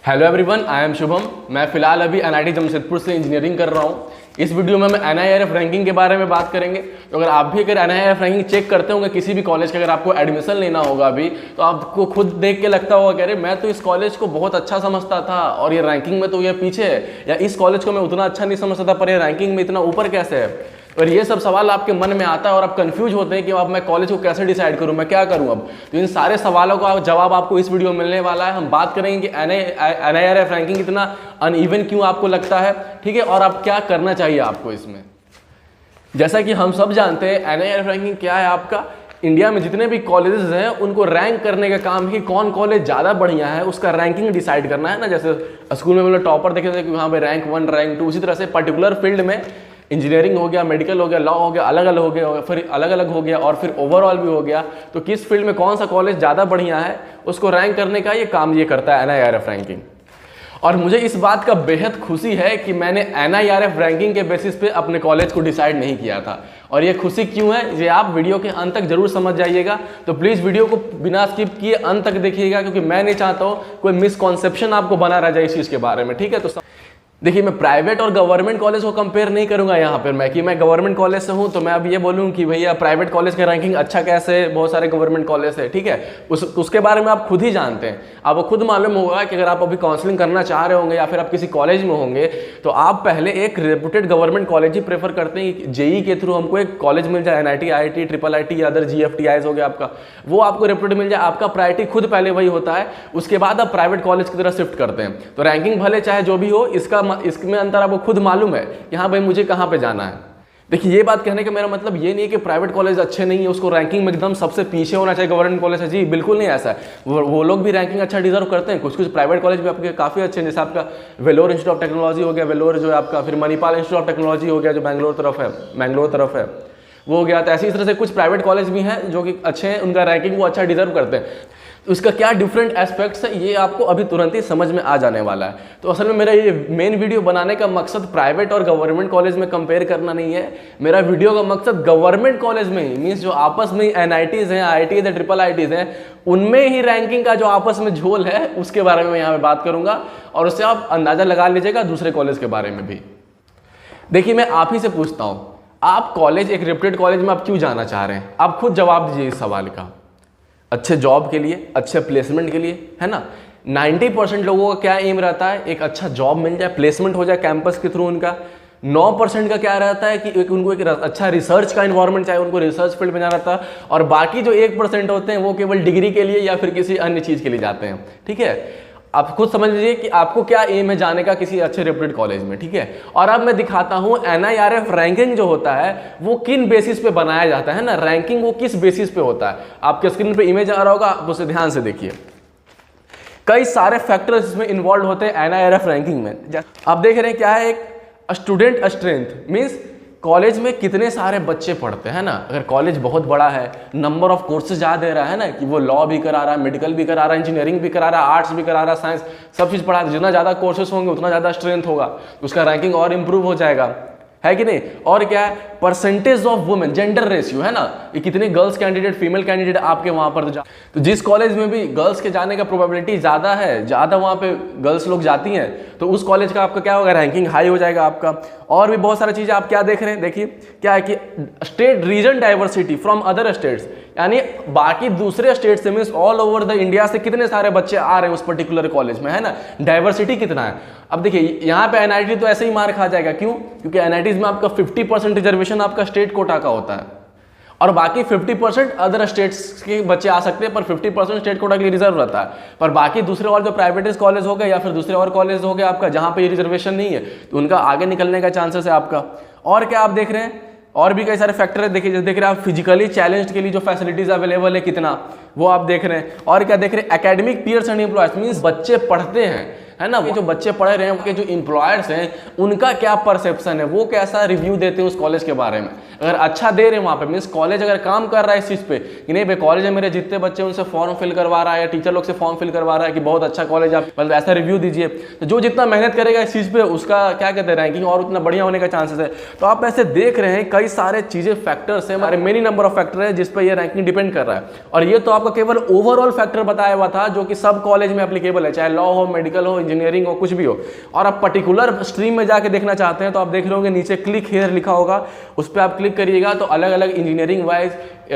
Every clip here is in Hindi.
Hello everyone, I am Shubham. मैं फिलहाल अभी एनआईटी जमशेदपुर से इंजीनियरिंग कर रहा हूँ। इस वीडियो में हम एनआईआरएफ रैंकिंग के बारे में बात करेंगे। तो अगर आप भी अगर एनआईआरएफ रैंकिंग चेक करते होंगे किसी भी कॉलेज का, अगर आपको एडमिशन लेना होगा अभी, तो आपको खुद देख के लगता होगा कि अरे मैं तो इस कॉलेज को बहुत अच्छा समझता था और ये रैंकिंग में तो ये पीछे है, या इस कॉलेज को मैं उतना अच्छा नहीं समझता था पर ये रैंकिंग में इतना ऊपर कैसे है। और ये सब सवाल आपके मन में आता है और आप कंफ्यूज होते हैं कि अब मैं कॉलेज को कैसे डिसाइड करूं, मैं क्या करूं अब। तो इन सारे सवालों का जवाब आपको इस वीडियो में मिलने वाला है। हम बात करेंगे कि एनआईआरएफ रैंकिंग इतना अनइवन क्यों आपको लगता है, ठीक है, और अब क्या करना चाहिए आपको इसमें। जैसा कि हम सब जानते हैं एनआईआरएफ रैंकिंग क्या है आपका, इंडिया में जितने भी कॉलेजेस हैं उनको रैंक करने का काम है कि कौन कॉलेज ज़्यादा बढ़िया है, उसका रैंकिंग डिसाइड करना है ना। जैसे स्कूल में मतलब टॉपर देखे थे कि वहाँ पे रैंक 1 रैंक 2, उसी तरह से पर्टिकुलर फील्ड में इंजीनियरिंग हो गया, मेडिकल हो गया, लॉ हो गया, अलग अलग हो गया, फिर अलग अलग हो गया और फिर ओवरऑल भी हो गया। तो किस फील्ड में कौन सा कॉलेज ज़्यादा बढ़िया है उसको रैंक करने का ये काम ये करता है एनआईआरएफ रैंकिंग। और मुझे इस बात का बेहद खुशी है कि मैंने एनआईआरएफ रैंकिंग के बेसिस पे अपने कॉलेज को डिसाइड नहीं किया था। और ये खुशी क्यों है ये आप वीडियो के अंत तक जरूर समझ जाइएगा। तो प्लीज़ वीडियो को बिना स्किप किए अंत तक देखिएगा, क्योंकि मैं नहीं चाहता हूँ कोई मिसकॉन्सेप्शन आपको बना रह जाए इस चीज़ के बारे में, ठीक है। तो देखिए, मैं प्राइवेट और गवर्नमेंट कॉलेज को कंपेयर नहीं करूंगा यहाँ पर मैं, कि मैं गवर्नमेंट कॉलेज से हूँ तो मैं अब ये बोलूँ कि भैया प्राइवेट कॉलेज का रैंकिंग अच्छा कैसे, बहुत सारे गवर्नमेंट कॉलेज है, ठीक है, उसके बारे में आप खुद ही जानते हैं। आपको खुद मालूम होगा कि अगर आप अभी काउंसलिंग करना चाह रहे होंगे या फिर आप किसी कॉलेज में होंगे तो आप पहले एक रेपुटेड गवर्नमेंट कॉलेज ही प्रेफर करते हैं कि जेई के थ्रू हमको एक कॉलेज मिल जाए, एनआईटी, आईआईटी, ट्रिपल आईटी या अदर जीएफटीआईज हो गया आपका, वो आपको रेपुटेड मिल जाए। आपका प्रायोरिटी खुद पहले वही होता है, उसके बाद आप प्राइवेट कॉलेज की तरफ शिफ्ट करते हैं। तो रैंकिंग भले चाहे जो भी हो, इसमें अंतर आपको खुद मालूम है कि हाँ भाई मुझे कहाँ पे जाना है। देखिए, ये बात कहने का मेरा मतलब ये नहीं है कि प्राइवेट कॉलेज अच्छे नहीं है, उसको रैंकिंग में एकदम सबसे पीछे होना चाहिए गवर्नमेंट कॉलेज है, जी बिल्कुल नहीं ऐसा है। वो लोग भी रैंकिंग अच्छा डिजर्व करते हैं। कुछ प्राइवेट कॉलेज भी आपके काफ़ी अच्छे हैं, जैसे आपका वेलोर इंस्टीट्यूट ऑफ टेक्नोलॉजी हो गया, वेलोर जो है आपका, फिर मणिपाल इंस्टीट्यूट ऑफ टेक्नोलॉजी हो गया जो मैंगलोर तरफ है, वो हो गया। तो ऐसी तरह से कुछ प्राइवेट कॉलेज भी हैं जो कि अच्छे हैं, उनका रैंकिंग वो अच्छा डिजर्व करते हैं। उसका क्या डिफरेंट एस्पेक्ट्स है ये आपको अभी तुरंत ही समझ में आ जाने वाला है। तो असल में मेरा ये मेन वीडियो बनाने का मकसद प्राइवेट और गवर्नमेंट कॉलेज में कंपेयर करना नहीं है। मेरा वीडियो का मकसद गवर्नमेंट कॉलेज में ही, मीन्स जो आपस में एनआईटीज हैं, आईआईटीज हैं, ट्रिपल आईटीज हैं, उनमें ही रैंकिंग का जो आपस में झोल है उसके बारे में यहाँ पे बात करूंगा। और उससे आप अंदाजा लगा लीजिएगा दूसरे कॉलेज के बारे में भी। देखिए, मैं आप ही से पूछता हूँ, आप कॉलेज, एक रेप्यूटेड कॉलेज में आप क्यों जाना चाह रहे हैं? आप खुद जवाब दीजिए इस सवाल का। अच्छे जॉब के लिए, अच्छे प्लेसमेंट के लिए, है ना। 90% लोगों का क्या एम रहता है, एक अच्छा जॉब मिल जाए, प्लेसमेंट हो जाए कैंपस के थ्रू उनका। 9% का क्या रहता है कि उनको एक अच्छा रिसर्च का इन्वायरमेंट चाहिए, उनको रिसर्च फील्ड में जाना रहता है। और बाकी जो 1% होते हैं वो केवल डिग्री के लिए या फिर किसी अन्य चीज़ के लिए जाते हैं, ठीक है। आप खुद समझ लीजिए कि आपको क्या एम है जाने का किसी अच्छे रेप्यूटेड कॉलेज में, ठीक है। और अब मैं दिखाता हूं एनआईआरएफ रैंकिंग जो होता है वो किन बेसिस पे बनाया जाता है ना, रैंकिंग वो किस बेसिस पे होता है। आपके स्क्रीन पे इमेज आ रहा होगा, आप उसे ध्यान से देखिए। कई सारे फैक्टर्स इसमें इन्वॉल्व होते हैं एनआईआरएफ रैंकिंग में। आप देख रहे हैं क्या है, एक स्टूडेंट स्ट्रेंथ, मीन्स कॉलेज में कितने सारे बच्चे पढ़ते हैं ना। अगर कॉलेज बहुत बड़ा है, नंबर ऑफ कोर्सेज ज़्यादा दे रहा है ना, कि वो लॉ भी करा रहा है, मेडिकल भी करा रहा है, इंजीनियरिंग भी करा रहा है, आर्ट्स भी करा रहा है, साइंस, सब चीज़ पढ़ा, जितना ज़्यादा कोर्सेज होंगे उतना ज़्यादा स्ट्रेंथ होगा, तो उसका रैंकिंग और इंप्रूव हो जाएगा, है कि नहीं। और क्या है, percentage of women, gender ratio, है ना, ये कितने गर्ल्स कैंडिडेट, फीमेल कैंडिडेट आपके वहां पर तो जिस कॉलेज में भी गर्ल्स के जाने का प्रोबेबिलिटी ज़्यादा है, ज़्यादा वहाँ पे गर्ल्स लोग जाती हैं, तो उस कॉलेज का आपका क्या होगा, रैंकिंग हाई हो जाएगा आपका। और भी बहुत सारी चीज़ें आप क्या देख रहे हैं, देखिए क्या है कि state reason diversity from other states, यानी बाकी दूसरे स्टेट से, means all over the India से कितने सारे बच्चे आ रहे हैं उस पर्टिकुलर कॉलेज में, है ना, डाइवर्सिटी कितना है। अब देखिए, यहाँ पे एनआईटी तो ऐसे ही मार खा जाएगा, क्यों? क्योंकि एनआईटीज में आपका 50% रिजर्वेशन आपका स्टेट कोटा का होता है और बाकी 50% अदर स्टेट्स के बच्चे आ सकते हैं, पर 50% स्टेट कोटा के लिए रिजर्व रहता है। पर बाकी दूसरे और जो प्राइवेट कॉलेज हो गए या फिर दूसरे और कॉलेज हो गए आपका जहाँ पे ये रिजर्वेशन नहीं है, तो उनका आगे निकलने का चांसेस है आपका। और क्या आप देख रहे हैं, और भी कई सारे फैक्टर है। देखिए, जैसे देख रहे हैं आप फिजिकली चैलेंज्ड के लिए जो फैसिलिटीज अवेलेबल है कितना, वो आप देख रहे हैं। और क्या देख रहे हैं, academic peers and employers, means बच्चे पढ़ते हैं, है ना, जो बच्चे पढ़ रहे हैं उनके जो एम्प्लॉयर्स हैं उनका क्या परसेप्शन है, वो कैसा रिव्यू देते हैं उस कॉलेज के बारे में। अगर अच्छा दे रहे हैं वहाँ पे, मीन्स कॉलेज अगर काम कर रहा है इस चीज़ पे कि नहीं भाई कॉलेज में मेरे जितने बच्चे उनसे फॉर्म फिल करवा रहा है या टीचर लोग से फॉर्म फिल करवा रहा है कि बहुत अच्छा कॉलेज, आप मतलब ऐसा रिव्यू दीजिए, तो जो जितना मेहनत करेगा इस चीज़ पे उसका क्या कहते हैं रैंकिंग और उतना बढ़िया होने का चांसेस है। तो आप ऐसे देख रहे हैं कई सारे चीज़ें फैक्टर्स हैं, हमारे मेनी नंबर ऑफ फैक्टर है जिस पर ये रैंकिंग डिपेंड कर रहा है। और ये तो आपका केवल ओवरऑल फैक्टर बताया हुआ था जो कि सब कॉलेज में एप्लीकेबल है, चाहे लॉ हो, मेडिकल हो, इंजीनियरिंग हो, कुछ भी हो। और आप पर्टिकुलर स्ट्रीम में जाके देखना चाहते हैं तो आप देख रहे होंगे नीचे क्लिक हियर लिखा होगा, उस पर आप क्लिक करिएगा तो अलग अलग इंजीनियरिंग वाइज,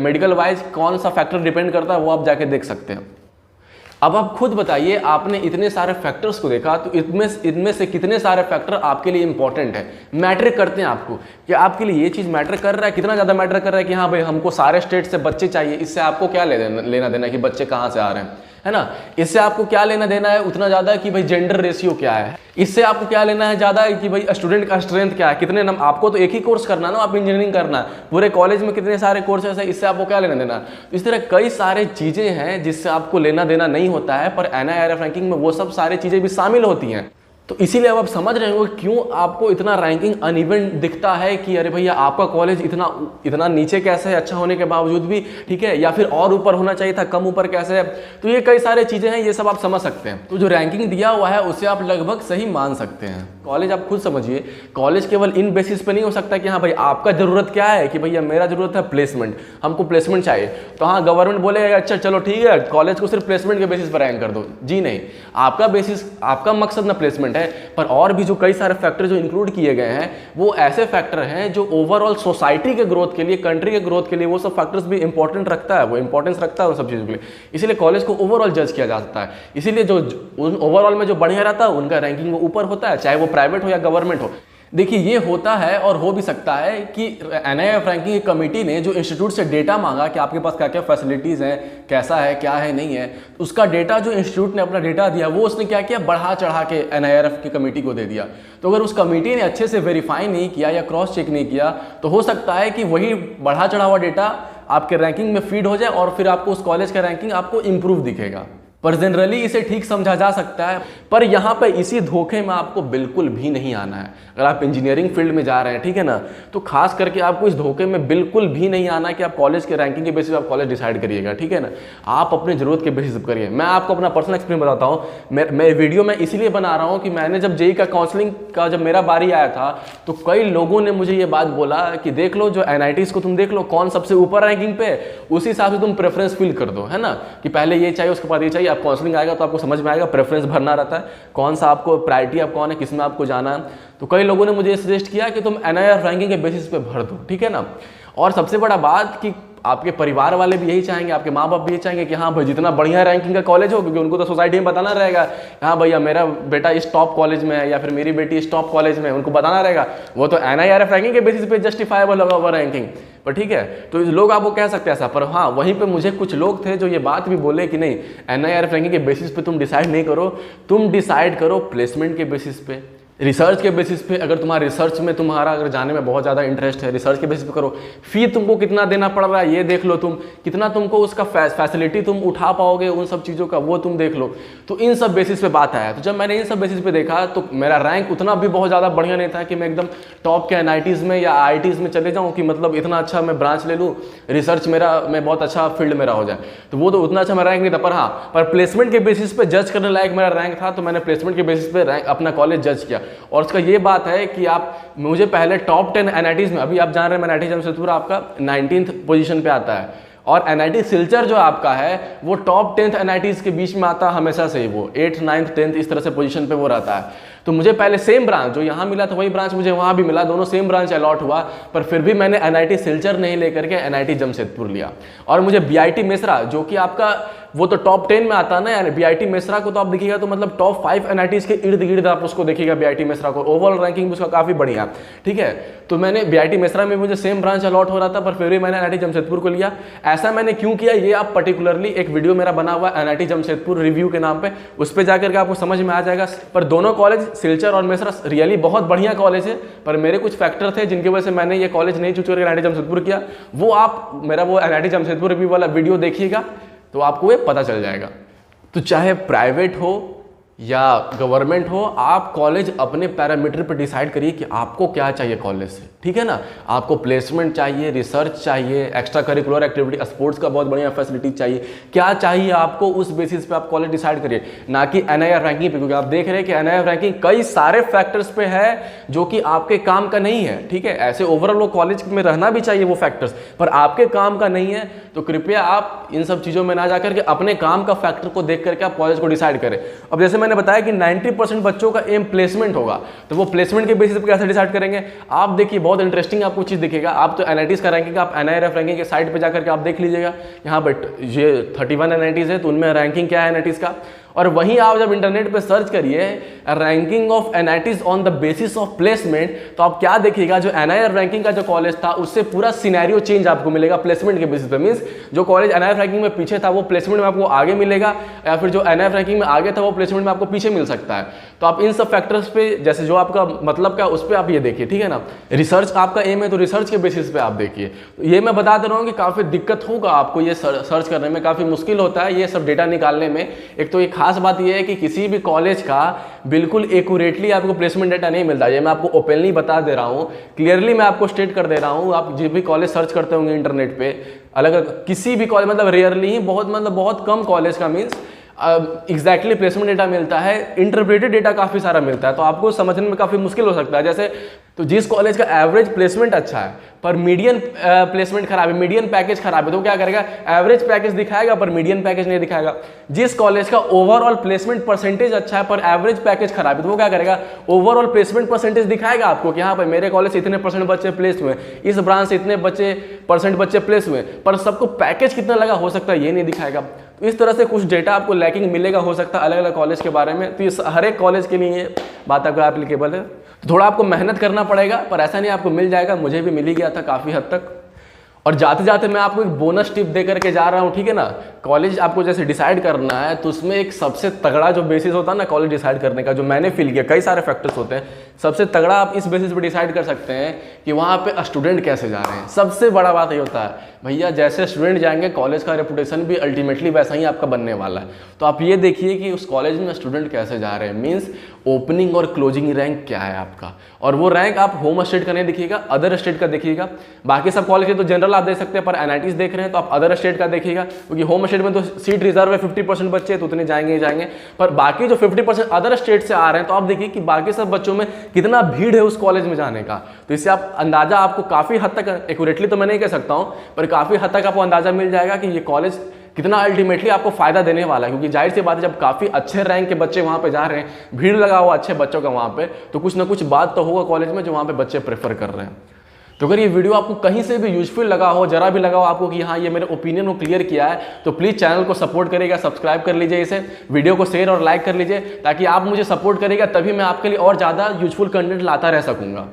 मेडिकल वाइज कौन सा फैक्टर डिपेंड करता है वो आप जाके देख सकते हैं। अब आप खुद बताइए, आपने इतने सारे फैक्टर्स को देखा तो इनमें से कितने सारे फैक्टर आपके लिए इंपॉर्टेंट है, मैटर करते हैं आपको, कि आपके लिए ये चीज़ मैटर कर रहा है, कितना ज़्यादा मैटर कर रहा है कि हाँ भाई हमको सारे स्टेट से बच्चे चाहिए, इससे आपको क्या लेना देना कि बच्चे कहाँ से आ रहे हैं, है ना। इससे आपको क्या लेना देना है उतना ज़्यादा कि भाई जेंडर रेशियो क्या है, इससे आपको क्या लेना है ज़्यादा कि भाई स्टूडेंट का स्ट्रेंथ क्या है, कितने आपको तो एक ही कोर्स करना ना, आप इंजीनियरिंग करना है, पूरे कॉलेज में कितने सारे कोर्सेस है, इससे आपको क्या लेना देना। तो इस तरह कई सारे चीज़ें हैं जिससे आपको लेना देना नहीं होता है, पर NIRF रैंकिंग में वो सब सारी चीज़ें भी शामिल होती हैं। तो इसीलिए अब आप समझ रहे हो क्यों आपको इतना रैंकिंग अनइवन दिखता है कि अरे भैया आपका कॉलेज इतना नीचे कैसे है अच्छा होने के बावजूद भी, ठीक है, या फिर और ऊपर होना चाहिए था, कम ऊपर कैसे है। तो ये कई सारे चीज़ें हैं, ये सब आप समझ सकते हैं। तो जो रैंकिंग दिया हुआ है उसे आप लगभग सही मान सकते हैं। कॉलेज आप खुद समझिए, कॉलेज केवल इन बेसिस पे नहीं हो सकता कि हाँ भाई आपका ज़रूरत क्या है, कि भैया मेरा ज़रूरत है प्लेसमेंट, हमको प्लेसमेंट चाहिए, तो हाँ गवर्नमेंट बोलेगा अच्छा चलो ठीक है कॉलेज को सिर्फ प्लेसमेंट के बेसिस पर रैंक कर दो। जी नहीं, आपका बेसिस, आपका मकसद ना प्लेसमेंट है, पर और भी जो कई सारे फैक्टर जो इंक्लूड किए गए हैं वो ऐसे फैक्टर हैं जो ओवरऑल सोसाइटी के ग्रोथ के लिए, कंट्री के ग्रोथ के लिए वो सब फैक्टर्स भी इंपॉर्टेंट रखता है, वो इंपॉर्टेंस रखता है उन सब चीज़ों के लिए। इसीलिए कॉलेज को ओवरऑल जज किया जा सकता है। इसीलिए जो उन ओवरऑल में जो बढ़िया रहता है उनका रैंकिंग वो ऊपर होता है, चाहे वो प्राइवेट हो या गवर्नमेंट हो। देखिए ये होता है और हो भी सकता है कि NIRF रैंकिंग कमेटी ने जो इंस्टीट्यूट से डेटा मांगा कि आपके पास क्या क्या फैसिलिटीज़ हैं, कैसा है क्या है नहीं है, उसका डेटा जो इंस्टीट्यूट ने अपना डेटा दिया वो उसने क्या किया, बढ़ा चढ़ा के NIRF की कमेटी को दे दिया। तो अगर उस कमेटी ने अच्छे से वेरीफाई नहीं किया या क्रॉस चेक नहीं किया तो हो सकता है कि वही बढ़ा चढ़ा हुआ डेटा आपके रैंकिंग में फीड हो जाए और फिर आपको उस कॉलेज का रैंकिंग आपको इम्प्रूव दिखेगा। पर जनरली इसे ठीक समझा जा सकता है, पर यहाँ पे इसी धोखे में आपको बिल्कुल भी नहीं आना है। अगर आप इंजीनियरिंग फील्ड में जा रहे हैं, ठीक है ना, तो खास करके आपको इस धोखे में बिल्कुल भी नहीं आना है कि आप कॉलेज के रैंकिंग के बेसिस पे आप कॉलेज डिसाइड करिएगा, ठीक है ना। आप अपनी ज़रूरत के बेसिस पर करिए। मैं आपको अपना पर्सनल एक्सपीरियंस बताता हूँ, मैं वीडियो में इसीलिए बना रहा हूँ कि मैंने जब JEE का काउंसलिंग का जब मेरा बारी आया था तो कई लोगों ने मुझे ये बात बोला कि देख लो जो NITs को तुम देख लो कौन सबसे ऊपर रैंकिंग पे, उसी हिसाब से तुम प्रेफरेंस फिल कर दो, है ना, कि पहले ये चाहिए उसके बाद ये चाहिए। आप काउंसलिंग आएगा तो आपको समझ में आएगा, प्रेफरेंस भरना रहता है, कौन सा आपको प्रायोरिटी आप कौन है, किस में आपको जाना है। तो कई लोगों ने मुझे सजेस्ट किया कि तुम NIRF रैंकिंग के बेसिस पे भर दो, ठीक है ना। और सबसे बड़ा बात कि आपके परिवार वाले भी यही चाहेंगे, आपके माँ बाप भी यही चाहेंगे कि हाँ भाई जितना बढ़िया रैंकिंग का कॉलेज हो, क्योंकि उनको तो सोसाइटी में बताना रहेगा हाँ भैया मेरा बेटा इस टॉप कॉलेज में है या फिर मेरी बेटी इस टॉप कॉलेज में है, उनको बताना रहेगा। वो तो NIRF रैंकिंग के बेसिस पे जस्टिफाइबल होगा वो रैंकिंग, पर ठीक है। तो लोग आपको कह सकते हैं ऐसा, पर हाँ वहीं पे मुझे कुछ लोग थे जो ये बात भी बोले कि नहीं NIRF रैंकिंग के बेसिस पे तुम डिसाइड नहीं करो, तुम डिसाइड करो प्लेसमेंट के बेसिस पे, रिसर्च के बेसिस पे। अगर तुम्हारा रिसर्च में तुम्हारा अगर जाने में बहुत ज़्यादा इंटरेस्ट है, रिसर्च के बेसिस पे करो। फी तुमको कितना देना पड़ रहा है ये देख लो, तुम कितना तुमको उसका फैसिलिटी तुम उठा पाओगे उन सब चीज़ों का वो तुम देख लो। तो इन सब बेसिस पे बात आया। तो जब मैंने इन सब बेसिस पे देखा तो मेरा रैंक उतना भी बहुत ज़्यादा बढ़िया नहीं था कि मैं एकदम टॉप के NITs में या IITs में चले जाऊँ, कि मतलब इतना अच्छा मैं ब्रांच ले लूँ, रिसर्च मैं बहुत अच्छा फील्ड मेरा हो जाए। तो वो तो उतना अच्छा मेरा रैंक नहीं था, पर हाँ पर प्लेसमेंट के बेसिस पे जज करने लायक मेरा रैंक था। तो मैंने प्लेसमेंट के बेसिस पे रैंक अपना कॉलेज जज किया। और उसका ये बात है कि आप मुझे पहले टॉप 10 NITs में, अभी आप जान रहे हैं NIT जमशेदपुर आपका 19th पोजीशन पे आता है, और NIT सिलचर जो आपका है वो टॉप 10th NITs के बीच में आता है हमेशा से ही, वो 8th 9th 10th इस तरह से पोजीशन पे वो रहता है। तो मुझे पहले सेम ब्रांच जो यहाँ मिला था वही ब्रांच मुझे वहाँ भी मिला, दोनों सेम ब्रांच अलॉट हुआ, पर फिर भी मैंने NIT सिलचर नहीं लेकर के NIT जमशेदपुर लिया। और मुझे BIT मेसरा जो कि आपका वो तो टॉप 10 में आता है ना, यानी BIT मेसरा को तो आप देखिएगा तो मतलब टॉप 5 NITs के इर्द गिर्द आप उसको देखिएगा BIT मेसरा को, ओवरऑल रैंकिंग भी उसका काफ़ी बढ़िया, ठीक है। तो मैंने BIT मेसरा में मुझे सेम ब्रांच अलॉट हो रहा था, पर फिर भी मैंने NIT जमशेदपुर को लिया। ऐसा मैंने क्यों किया ये आप पर्टिकुलरली एक वीडियो मेरा बना हुआ है NIT जमशेदपुर रिव्यू के नाम पे, उस पर जाकर के आपको समझ में आ जाएगा। पर दोनों कॉलेज सिलचर और मेसरा रियली बहुत बढ़िया कॉलेज है, पर मेरे कुछ फैक्टर थे जिनकी वजह से मैंने ये कॉलेज नहीं चूज करके NIT जमशेदपुर किया। वो आप मेरा वो NIT जमशेदपुर रिव्यू वाला वीडियो देखिएगा तो आपको ये पता चल जाएगा। तो चाहे प्राइवेट हो या गवर्नमेंट हो, आप कॉलेज अपने पैरामीटर पर डिसाइड करिए कि आपको क्या चाहिए कॉलेज से, ठीक है ना। आपको प्लेसमेंट चाहिए, रिसर्च चाहिए, एक्स्ट्रा करिकुलर एक्टिविटी, स्पोर्ट्स का बहुत बढ़िया फैसिलिटी चाहिए, क्या चाहिए आपको, उस बेसिस पे आप कॉलेज डिसाइड करिए, ना कि एनआईआर रैंकिंग पे। क्योंकि आप देख रहे हैं कि एनआईआर रैंकिंग कई सारे फैक्टर्स पे है जो कि आपके काम का नहीं है, ठीक है। ऐसे ओवरऑल वो कॉलेज में रहना भी चाहिए वो फैक्टर्स, पर आपके काम का नहीं है, तो कृपया आप इन सब चीज़ों में ना जाकर के अपने काम का फैक्टर को देख करके आप कॉलेज को डिसाइड करें। अब जैसे मैंने बताया कि 90% बच्चों का एम प्लेसमेंट होगा, तो वो प्लेसमेंट के बेसिस पे कैसे डिसाइड करेंगे। आप देखिए, बहुत इंटरेस्टिंग आपको चीज़ दिखेगा। आप तो एनआईटीज का रैंकिंग आप एनआईआरएफ रैंकिंग के साइट पे जाकर के आप देख लीजिएगा, यहाँ बट ये 31 एनआईटीज है, तो उनमें रैंकिंग क्या है एनआईटीज का। और वहीं आप जब इंटरनेट पे सर्च करिए ranking of NITs on the basis of placement, तो आप क्या देखिएगा, जो एनआईआर रैंकिंग का जो कॉलेज था उससे पूरा सिनेरियो चेंज आपको मिलेगा प्लेसमेंट के बेसिस पे। मींस जो कॉलेज एनआईआर रैंकिंग में पीछे था वो प्लेसमेंट में आपको आगे मिलेगा, या फिर जो एनआईआर रैंकिंग में आगे था वो प्लेसमेंट में आपको पीछे मिल सकता है। तो आप इन सब फैक्टर्स पे, जैसे जो आपका मतलब क्या उस पर आप ये देखिए, ठीक है ना। रिसर्च आपका एम है तो रिसर्च के बेसिस पे आप देखिए। ये मैं बता दे रहा हूँ कि काफ़ी दिक्कत होगा आपको ये सर्च करने में, काफ़ी मुश्किल होता है ये सब डेटा निकालने में। एक तो ये खास बात ये है कि किसी भी कॉलेज का बिल्कुल एक्यूरेटली आपको प्लेसमेंट डेटा नहीं मिलता। ये मैं आपको ओपनली बता दे रहा हूँ, क्लियरली मैं आपको स्टेट कर दे रहा हूँ। आप जो भी कॉलेज सर्च करते होंगे इंटरनेट पे, अलग अलग किसी भी कॉलेज, मतलब रेयरली ही, बहुत कम कॉलेज का मीन्स एग्जैक्टली प्लेसमेंट डेटा मिलता है। इंटरप्रेटेड डेटा काफ़ी सारा मिलता है, तो आपको समझने में काफ़ी मुश्किल हो सकता है। जैसे तो जिस कॉलेज का एवरेज प्लेसमेंट अच्छा है पर मीडियन प्लेसमेंट खराब है, मीडियन पैकेज खराब है, तो क्या करेगा, एवरेज पैकेज दिखाएगा पर मीडियन पैकेज नहीं दिखाएगा। जिस कॉलेज का ओवरऑल प्लेसमेंट परसेंटेज अच्छा है पर एवरेज पैकेज खराब है, तो वो क्या करेगा, ओवरऑल प्लेसमेंट परसेंटेज दिखाएगा आपको कि हाँ भाई मेरे कॉलेज से इतने % बच्चे प्लेस हुए, इस ब्रांच से इतने % बच्चे प्लेस हुए, पर सबको पैकेज कितना लगा हो सकता है ये नहीं दिखाएगा। तो इस तरह से कुछ डेटा आपको लैकिंग मिलेगा हो सकता है अलग अलग कॉलेज के बारे में। तो ये हर एक कॉलेज के लिए ये बात आपका एप्लीकेबल है। थोड़ा आपको मेहनत करना पड़ेगा, पर ऐसा नहीं आपको मिल जाएगा, मुझे भी मिल ही गया था काफ़ी हद तक। और जाते जाते मैं आपको एक बोनस टिप दे करके जा रहा हूँ, ठीक है ना। कॉलेज आपको जैसे डिसाइड करना है तो उसमें एक सबसे तगड़ा जो बेसिस होता है ना कॉलेज डिसाइड करने का, जो मैंने फील किया, कई सारे फैक्टर्स होते हैं, सबसे तगड़ा आप इस बेसिस पे डिसाइड कर सकते हैं कि वहाँ पे स्टूडेंट कैसे जा रहे हैं। सबसे बड़ा बात ये होता है भैया, जैसे स्टूडेंट जाएंगे कॉलेज का रेपुटेशन भी अल्टीमेटली वैसा ही आपका बनने वाला है। तो आप ये देखिए कि उस कॉलेज में स्टूडेंट कैसे जा रहे हैं, मीन्स ओपनिंग और क्लोजिंग रैंक क्या है आपका। और वो रैंक आप होम स्टेट का नहीं देखिएगा, अदर स्टेट का देखिएगा। बाकी सब कॉलेज के तो जनरल आप देख सकते हैं, पर एनआईटीज देख रहे हैं तो आप अदर स्टेट का देखिएगा, क्योंकि होम स्टेट में तो सीट रिजर्व है, 50% बच्चे तो उतने जाएंगे ही जाएंगे। पर बाकी जो 50% अदर स्टेट से आ रहे हैं, तो आप देखिए कि बाकी सब बच्चों में कितना भीड़ है उस कॉलेज में जाने का। तो इससे आप अंदाजा आपको काफ़ी हद तक, एक्यूरेटली तो मैं नहीं कह सकता हूँ, पर काफ़ी हद तक आपको अंदाजा मिल जाएगा कि ये कॉलेज कितना अल्टीमेटली आपको फायदा देने वाला है। क्योंकि जाहिर सी बात है, जब काफ़ी अच्छे रैंक के बच्चे वहाँ पे जा रहे हैं, भीड़ लगा हुआ अच्छे बच्चों का वहाँ पे, तो कुछ ना कुछ बात तो होगा कॉलेज में जो वहाँ पे बच्चे प्रेफर कर रहे हैं। तो अगर ये वीडियो आपको कहीं से भी यूजफुल लगा हो, जरा भी लगा हो आपको कि हाँ ये मेरे ओपिनियन को क्लियर किया है, तो प्लीज़ चैनल को सपोर्ट करेगा, सब्सक्राइब कर लीजिए, इसे वीडियो को शेयर और लाइक कर लीजिए, ताकि आप मुझे सपोर्ट करेगा तभी मैं आपके लिए और ज़्यादा यूजफुल कंटेंट लाता रह सकूँगा।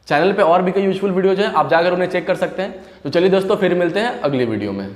चैनल पे और भी कई यूजफुल वीडियोज हैं, आप जाकर उन्हें चेक कर सकते हैं। तो चलिए दोस्तों, फिर मिलते हैं अगली वीडियो में।